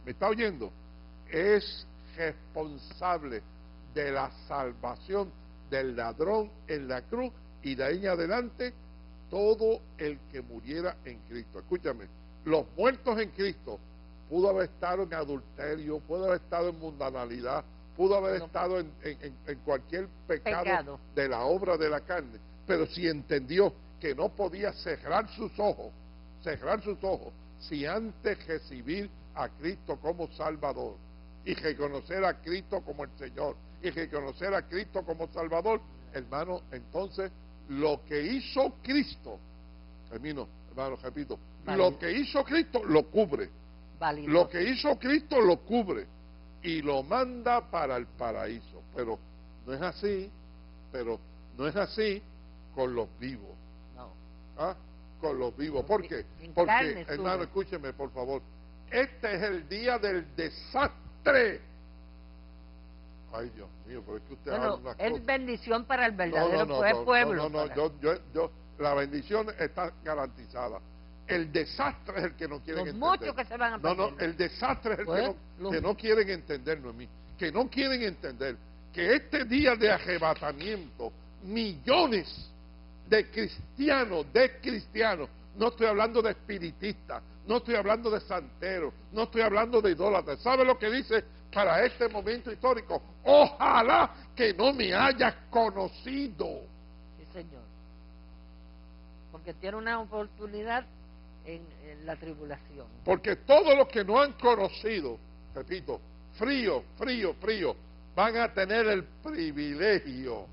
¿Me está oyendo? Es responsable de la salvación del ladrón en la cruz y de ahí en adelante todo el que muriera en Cristo. Escúchame, los muertos en Cristo pudo haber estado en adulterio, pudo haber estado en mundanalidad, pudo haber estado en cualquier pecado de la obra de la carne, pero si entendió que no podía cerrar sus ojos, si antes recibir a Cristo como Salvador y reconocer a Cristo como el Señor y reconocer a Cristo como Salvador, hermano, entonces lo que hizo Cristo, hermano, repito, lo que hizo Cristo lo cubre. Lo que hizo Cristo lo cubre y lo manda para el paraíso. Pero no es así con los vivos. No. ¿Ah? Con los vivos. ¿Por qué? Porque, hermano, escúcheme, por favor. Este es el día del desastre. Ay, Dios mío, pero es que usted habla una cosa. Es bendición para el verdadero pueblo. La bendición está garantizada. El desastre es el que no quieren entender. Muchos que se van a perder. El desastre es el que no quieren entender, Noemí. Que no quieren entender que este día de arrebatamiento, millones de cristianos, no estoy hablando de espiritistas, no estoy hablando de santeros, no estoy hablando de idólatras. ¿Sabe lo que dice para este momento histórico? Ojalá que no me hayas conocido. Sí, Señor. Porque tiene una oportunidad en la tribulación. Porque todos los que no han conocido, repito, frío, van a tener el privilegio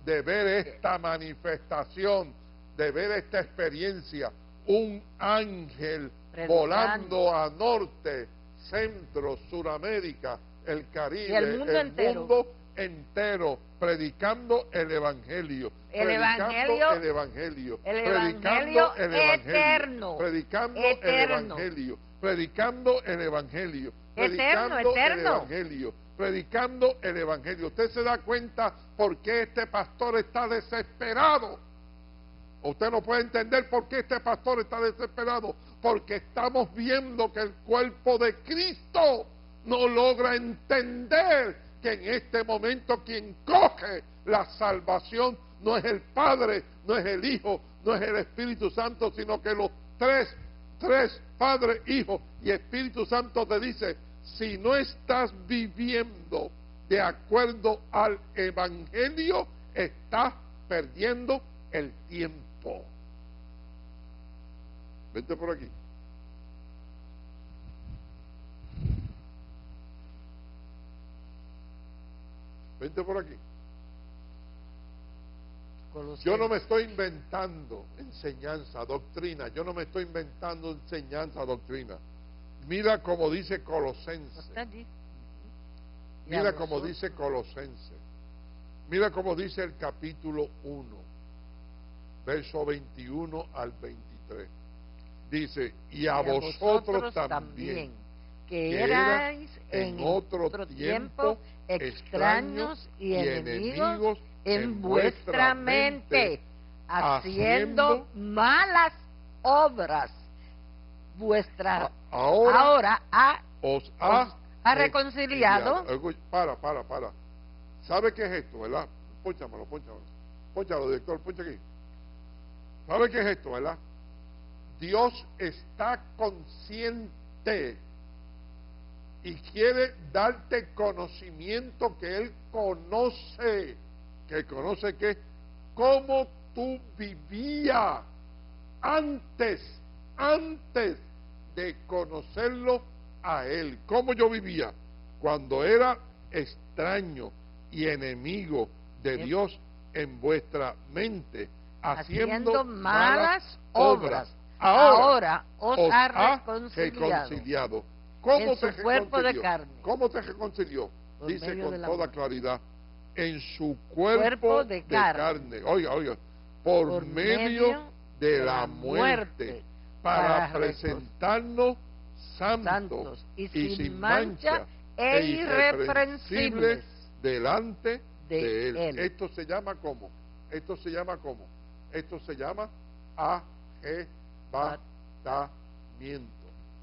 de ver esta manifestación, de ver esta experiencia, un ángel volando a norte, centro, Suramérica, el Caribe, y el mundo entero, predicando el Evangelio. El Evangelio eterno. Predicando el Evangelio. Predicando el Evangelio. Usted se da cuenta por qué este pastor está desesperado. Usted no puede entender por qué este pastor está desesperado. Porque estamos viendo que el cuerpo de Cristo no logra entender que en este momento quien coge la salvación no es el Padre, no es el Hijo, no es el Espíritu Santo, sino que los tres, Padre, Hijo y Espíritu Santo te dice, si no estás viviendo de acuerdo al Evangelio, estás perdiendo el tiempo. Vente por aquí. Vente por aquí. Colosenses. Yo no me estoy inventando enseñanza, doctrina. Yo no me estoy inventando enseñanza, doctrina. Mira como dice Colosenses. Está allí. Y Mira a como vosotros. dice Colosenses. Mira como dice el capítulo 1, verso 21 al 23. Dice, y a vosotros también, que erais en otro tiempo extraños y enemigos en vuestra mente, haciendo malas obras. Vuestra ahora os ha reconciliado. Para. ¿Sabe qué es esto, verdad? Pónchamelo. Pónchalo, director, poncha aquí. ¿Sabe qué es esto, verdad? Dios está consciente y quiere darte conocimiento que Él conoce. ¿Que conoce qué? Cómo tú vivías antes de conocerlo a Él. ¿Cómo yo vivía? Cuando era extraño y enemigo de Dios en vuestra mente, haciendo malas obras. Ahora os ha reconciliado. ¿Cómo en te su cuerpo de reconcilió? carne. ¿Cómo te reconcilió? Por Dice medio con de la toda muerte. claridad, en su cuerpo de carne. Oiga, por medio de la muerte, para presentarnos santos y sin mancha e irreprensibles delante de Él. Esto se llama ¿cómo? Esto se llama ajebatamiento.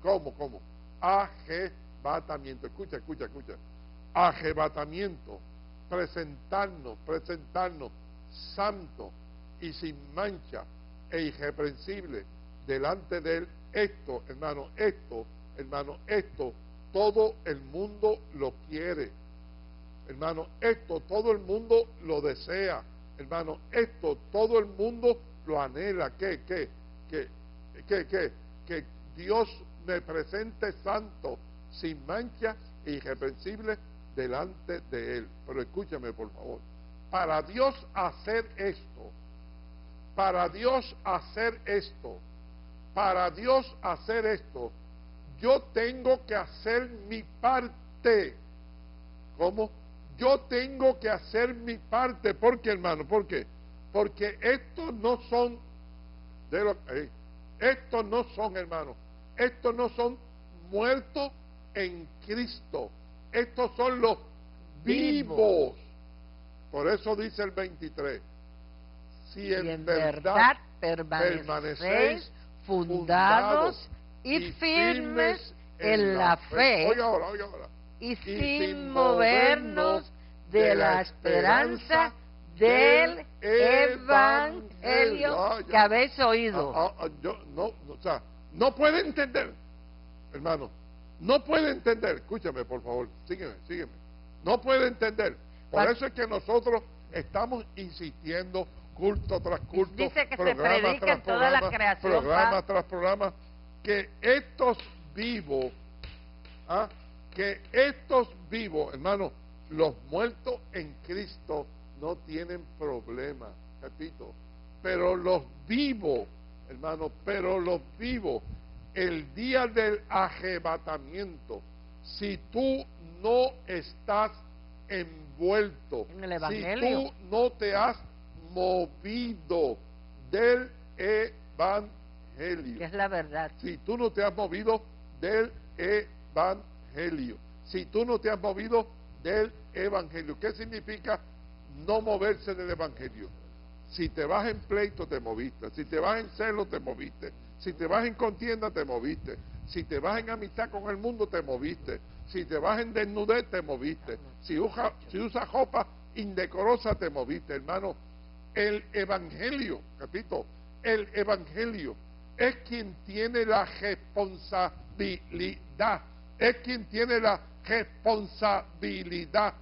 ¿Cómo? Ajebatamiento. Escucha. Ajebatamiento. Presentarnos santos y sin mancha e irreprensible delante de Él. Esto, hermano, todo el mundo lo quiere. Hermano, esto todo el mundo lo desea. Hermano, esto todo el mundo lo anhela. Que Dios me presente santo, sin mancha e irreprensible delante de Él. Pero escúchame, por favor. Para Dios hacer esto, yo tengo que hacer mi parte. ¿Cómo? Yo tengo que hacer mi parte. ¿Por qué, hermano? ¿Por qué? Porque estos no son hermanos, estos no son muertos en Cristo. Estos son los vivos. Por eso dice el 23. Si en verdad permanecéis fundados y firmes en la fe. Oiga ahora. Y sin movernos de la esperanza del Evangelio que habéis oído. No puede entender, hermano. No puede entender. Escúchame, por favor. Sígueme. No puede entender. Por eso es que nosotros estamos insistiendo culto tras culto, dice que programa se predica tras en toda la programa, creación, programa tras programa, que estos vivos, hermano, los muertos en Cristo no tienen problema, repito, pero los vivos, hermano, el día del arrebatamiento, si tú no estás envuelto, en el Evangelio, si tú no te has movido del Evangelio, que es la verdad, si tú no te has movido del Evangelio, ¿qué significa no moverse del Evangelio? Si te vas en pleito, te moviste. Si te vas en celo, te moviste. Si te vas en contienda, te moviste. Si te vas en amistad con el mundo, te moviste. Si te vas en desnudez, te moviste. Si usas ropa indecorosa, te moviste. Hermano, el Evangelio, repito, el Evangelio es quien tiene la responsabilidad. Es quien tiene la responsabilidad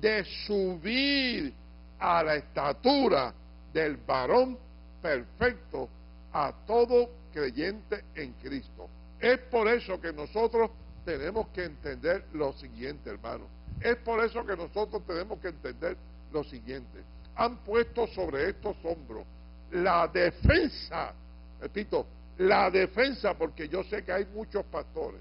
de subir a la estatura del varón perfecto a todo creyente en Cristo. Es por eso que nosotros tenemos que entender lo siguiente, hermano. Es por eso que nosotros tenemos que entender lo siguiente. han puesto sobre estos hombros la defensa, repito, la defensa, porque yo sé que hay muchos pastores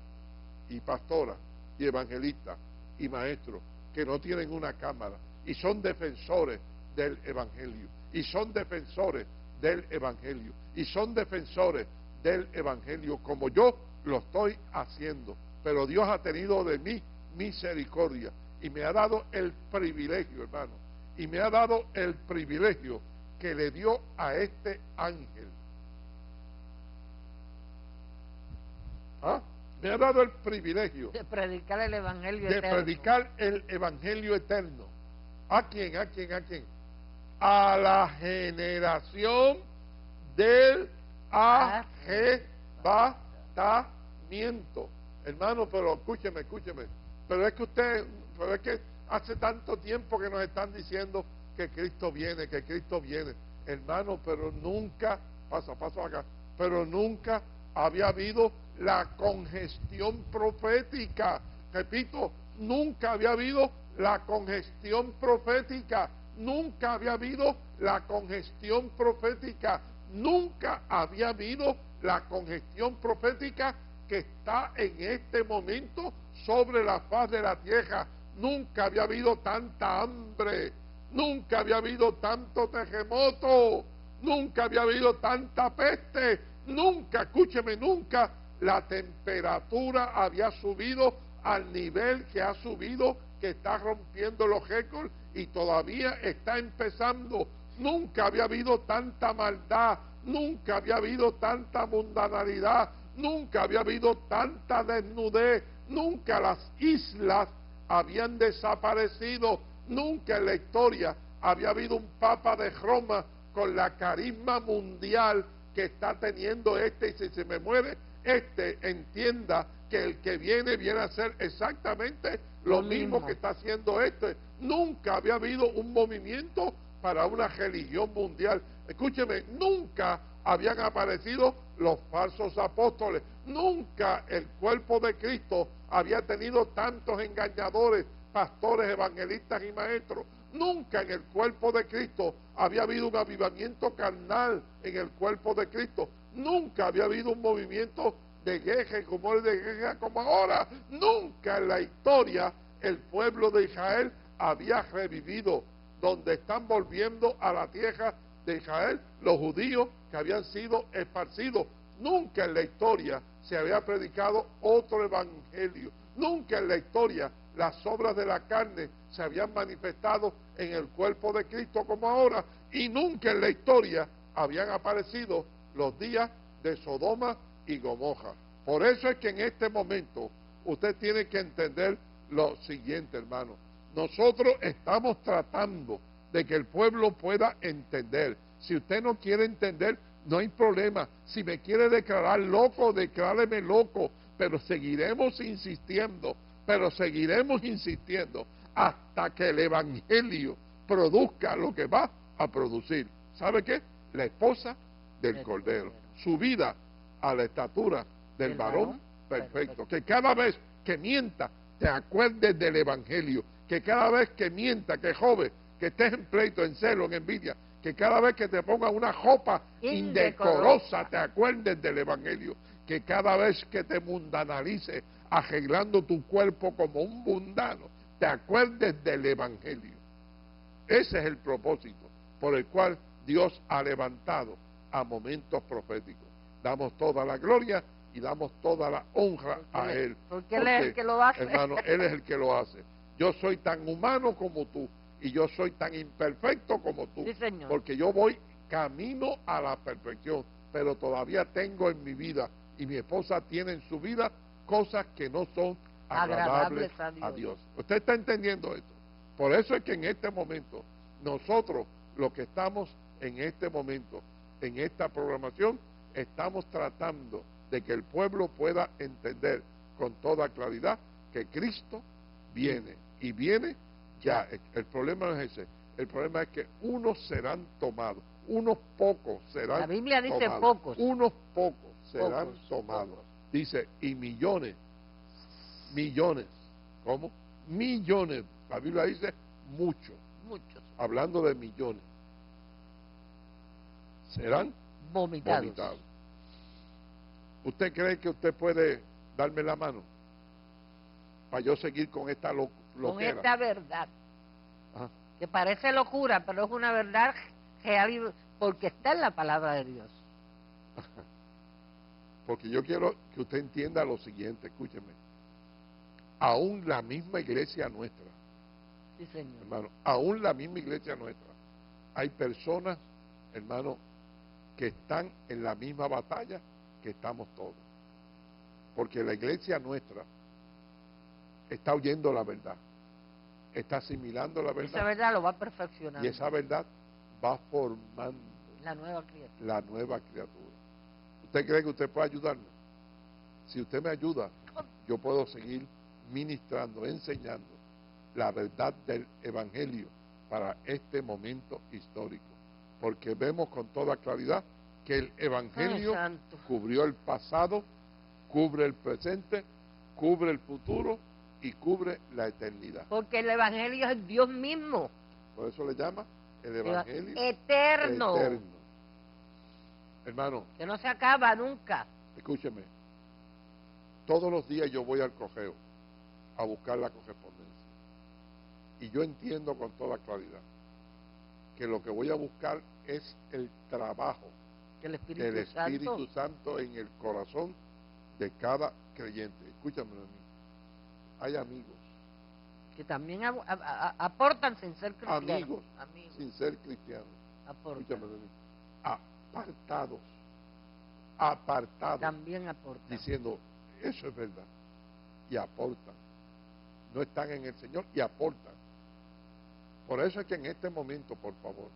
y pastoras y evangelistas y maestros que no tienen una cámara y son defensores del Evangelio, y son defensores del Evangelio, y son defensores del Evangelio, como yo lo estoy haciendo. Pero Dios ha tenido de mí misericordia y me ha dado el privilegio, hermano, y me ha dado el privilegio que le dio a este ángel. ¿Ah? Me ha dado el privilegio de predicar el Evangelio de eterno. predicar el Evangelio eterno. ¿A quién? ¿A quién? ¿A quién? A la generación del arrebatamiento. Hermano, pero escúcheme. Pero es que hace tanto tiempo que nos están diciendo que Cristo viene, que Cristo viene. Hermano, pero nunca, paso acá, pero nunca había habido la congestión profética. Repito, nunca había habido la congestión profética. Nunca había habido la congestión profética. Nunca había habido la congestión profética que está en este momento sobre la faz de la tierra. Nunca había habido tanta hambre. Nunca había habido tanto terremoto. Nunca había habido tanta peste. Nunca, escúcheme, nunca la temperatura había subido al nivel que ha subido, que está rompiendo los récords y todavía está empezando. Nunca había habido tanta maldad, nunca había habido tanta mundanalidad, nunca había habido tanta desnudez, nunca las islas habían desaparecido, nunca en la historia había habido un papa de Roma con la carisma mundial que está teniendo este, y si se me muere entienda que el que viene a hacer exactamente lo mismo que está haciendo este. Nunca había habido un movimiento para una religión mundial. Escúcheme, nunca habían aparecido los falsos apóstoles. Nunca el cuerpo de Cristo había tenido tantos engañadores, pastores, evangelistas y maestros. Nunca en el cuerpo de Cristo había habido un avivamiento carnal en el cuerpo de Cristo. Nunca había habido un movimiento de guerra como el de guerra como ahora. Nunca en la historia el pueblo de Israel había revivido, donde están volviendo a la tierra de Israel los judíos que habían sido esparcidos. Nunca en la historia se había predicado otro evangelio. Nunca en la historia las obras de la carne se habían manifestado en el cuerpo de Cristo como ahora, y nunca en la historia habían aparecido los días de Sodoma y Gomorra. Por eso es que en este momento usted tiene que entender lo siguiente, hermano. Nosotros estamos tratando de que el pueblo pueda entender. Si usted no quiere entender, no hay problema. Si me quiere declarar loco, decláreme loco, pero seguiremos insistiendo hasta que el Evangelio produzca lo que va a producir. ¿Sabe qué? La esposa del Cordero, su vida a la estatura del varón perfecto. Que cada vez que mienta, te acuerdes del Evangelio. Que cada vez que mienta, que joven, que estés en pleito, en celo, en envidia, que cada vez que te ponga una ropa indecorosa, te acuerdes del Evangelio. Que cada vez que te mundanalices, arreglando tu cuerpo como un mundano, te acuerdes del Evangelio. Ese es el propósito por el cual Dios ha levantado a momentos proféticos. Damos toda la gloria y damos toda la honra a Él. Porque Él es el que lo hace. Hermano, Él es el que lo hace. Yo soy tan humano como tú y yo soy tan imperfecto como tú. Sí, señor. Porque yo voy camino a la perfección, pero todavía tengo en mi vida y mi esposa tiene en su vida cosas que no son agradables a Dios. ¿Usted está entendiendo esto? Por eso es que en este momento, nosotros, los que estamos en este momento, en esta programación, estamos tratando de que el pueblo pueda entender con toda claridad que Cristo viene, y viene ya. El problema no es ese. El problema es que unos serán tomados, unos pocos serán tomados. La Biblia dice pocos. Unos pocos serán tomados. Dice, y millones. ¿Cómo? Millones. La Biblia dice muchos. hablando de millones, serán Vomitados. vomitados. ¿Usted cree que usted puede darme la mano para yo seguir con esta Con loquera? esta verdad, Ajá. que parece locura, pero es una verdad real porque está en la palabra de Dios. Porque yo quiero que usted entienda lo siguiente, escúcheme. Aún la misma iglesia nuestra, Sí, Señor. hermano, aún la misma iglesia nuestra, hay personas, hermano, que están en la misma batalla que estamos todos. Porque la iglesia nuestra está oyendo la verdad, está asimilando la Esa verdad, verdad lo va perfeccionando. y esa verdad va formando La nueva criatura. la nueva criatura. ¿Usted cree que usted puede ayudarme? Si usted me ayuda, yo puedo seguir ministrando, enseñando la verdad del Evangelio para este momento histórico. Porque vemos con toda claridad que el Evangelio Ay, santo. cubrió el pasado, cubre el presente, cubre el futuro y cubre la eternidad. Porque el Evangelio es Dios mismo. Por eso le llama el Evangelio Eterno. eterno. Hermano, Que no se acaba nunca. escúcheme, todos los días yo voy al correo a buscar la correspondencia. Y yo entiendo con toda claridad que lo que voy a buscar es el trabajo Que el del Espíritu Espíritu Santo. Santo en el corazón de cada creyente. Escúchame a mí. Hay amigos, Que también aportan sin ser cristianos. amigos Amigos. sin ser cristianos. Aportan. Escúchame a mí. Apartados, También aportan. diciendo, eso es verdad. Y aportan. No están en el Señor y aportan. Por eso es que en este momento, por favor,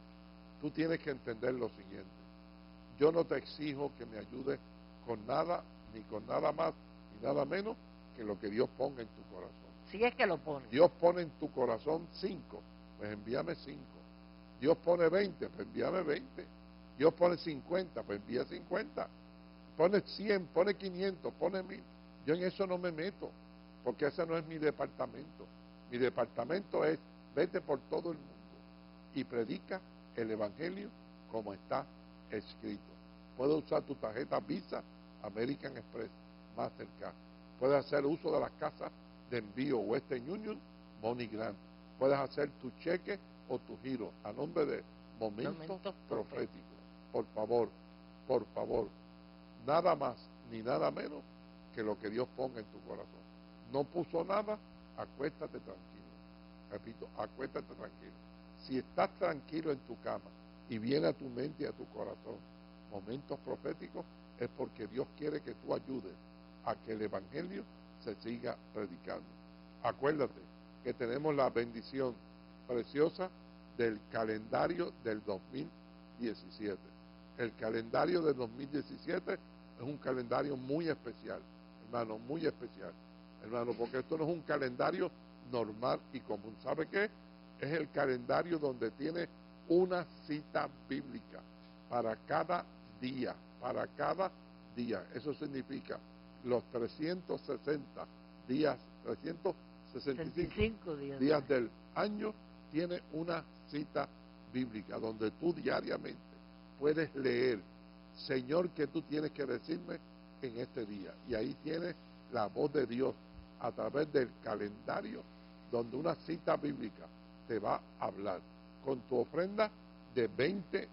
tú tienes que entender lo siguiente. Yo no te exijo que me ayudes con nada, ni con nada más, ni nada menos que lo que Dios ponga en tu corazón. Si es que lo pone. Dios pone en tu corazón 5, pues envíame 5. Dios pone 20, pues envíame 20. Dios pone 50, pues envía 50. Pone 100, pone 500, pone 1000. Yo en eso no me meto, porque ese no es mi departamento. Mi departamento es, vete por todo el mundo y predica el Evangelio como está escrito. Puedes usar tu tarjeta Visa, American Express, Mastercard. Puedes hacer uso de las casas de envío Western Union, MoneyGram. Puedes hacer tu cheque o tu giro a nombre de Momentos Proféticos. Por favor, nada más ni nada menos que lo que Dios ponga en tu corazón. No puso nada, acuéstate tranquilo. Repito, acuéstate tranquilo. Si estás tranquilo en tu cama y viene a tu mente y a tu corazón momentos proféticos, es porque Dios quiere que tú ayudes a que el Evangelio se siga predicando. Acuérdate que tenemos la bendición preciosa del calendario del 2017. El calendario del 2017 es un calendario muy especial, hermano, muy especial, hermano, porque esto no es un calendario normal y común. ¿Sabe qué? Es el calendario donde tiene una cita bíblica para cada día, para cada día. Eso significa los 360 días, 365 días del año, tiene una cita bíblica donde tú diariamente puedes leer, Señor, ¿qué tú tienes que decirme en este día? Y ahí tienes la voz de Dios a través del calendario, donde una cita bíblica te va a hablar. Con tu ofrenda de $20,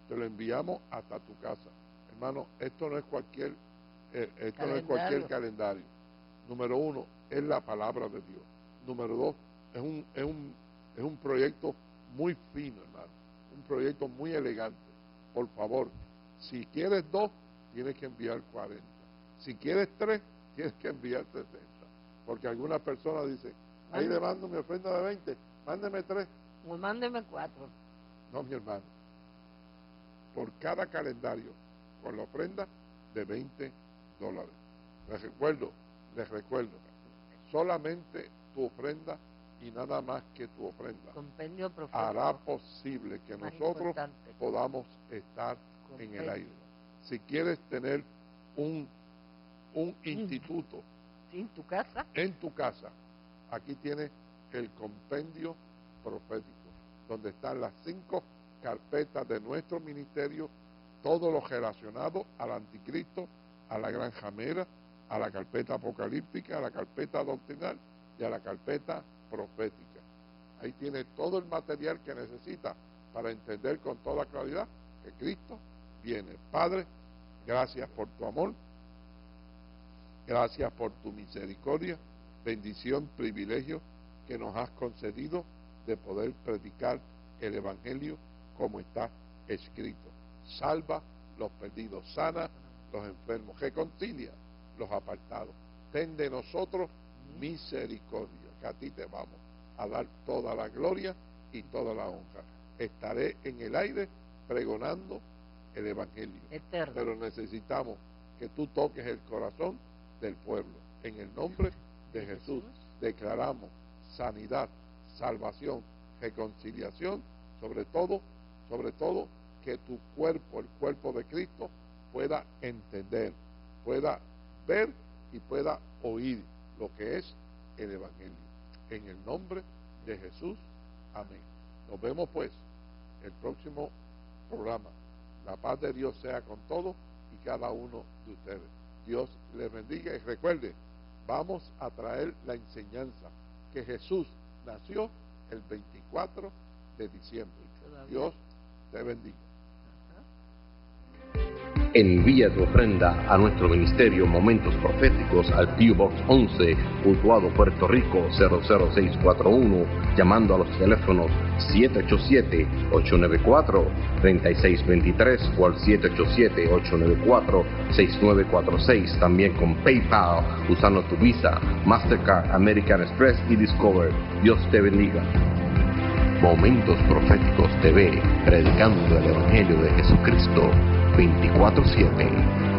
te lo enviamos hasta tu casa. Hermano, esto no es cualquier calendario. Número 1, es la palabra de Dios. Número 2, es un proyecto muy fino, hermano. Un proyecto muy elegante. Por favor, si quieres 2, tienes que enviar 40. Si quieres 3, tienes que enviar 60. Porque algunas personas dicen, ahí le mando mi ofrenda de 20, mándeme 3. O mándeme 4. No, mi hermano. Por cada calendario, con la ofrenda de $20. Les recuerdo, solamente tu ofrenda y nada más que tu ofrenda Compendio profético. hará posible que Más nosotros importante. podamos estar en el aire. Si quieres tener un instituto ¿Sí, en tu casa? en tu casa, aquí tienes el compendio profético, donde están las 5 carpetas de nuestro ministerio, todo lo relacionado al anticristo, a la gran jamera, a la carpeta apocalíptica, a la carpeta doctrinal y a la carpeta profética. Ahí tiene todo el material que necesita para entender con toda claridad que Cristo viene. Padre, gracias por tu amor, gracias por tu misericordia, bendición, privilegio que nos has concedido de poder predicar el Evangelio como está escrito. Salva los perdidos, sana los enfermos, reconcilia los apartados. Ten de nosotros misericordia, que a ti te vamos a dar toda la gloria y toda la honra. Estaré en el aire pregonando el Evangelio, Eterno. pero necesitamos que tú toques el corazón del pueblo. En el nombre de Jesús declaramos sanidad, salvación, reconciliación, sobre todo que tu cuerpo, el cuerpo de Cristo, pueda entender, pueda ver y pueda oír lo que es el Evangelio. En el nombre de Jesús, amén. Nos vemos pues el próximo programa. La paz de Dios sea con todos y cada uno de ustedes. Dios les bendiga y recuerde, vamos a traer la enseñanza que Jesús nació el 24 de diciembre. Dios te bendiga. Envía tu ofrenda a nuestro ministerio Momentos Proféticos al P.O. Box 11, Utuado, Puerto Rico 00641, llamando a los teléfonos 787-894-3623 o al 787-894-6946, también con PayPal, usando tu Visa, Mastercard, American Express y Discover. Dios te bendiga. Momentos Proféticos TV, predicando el Evangelio de Jesucristo 24/7.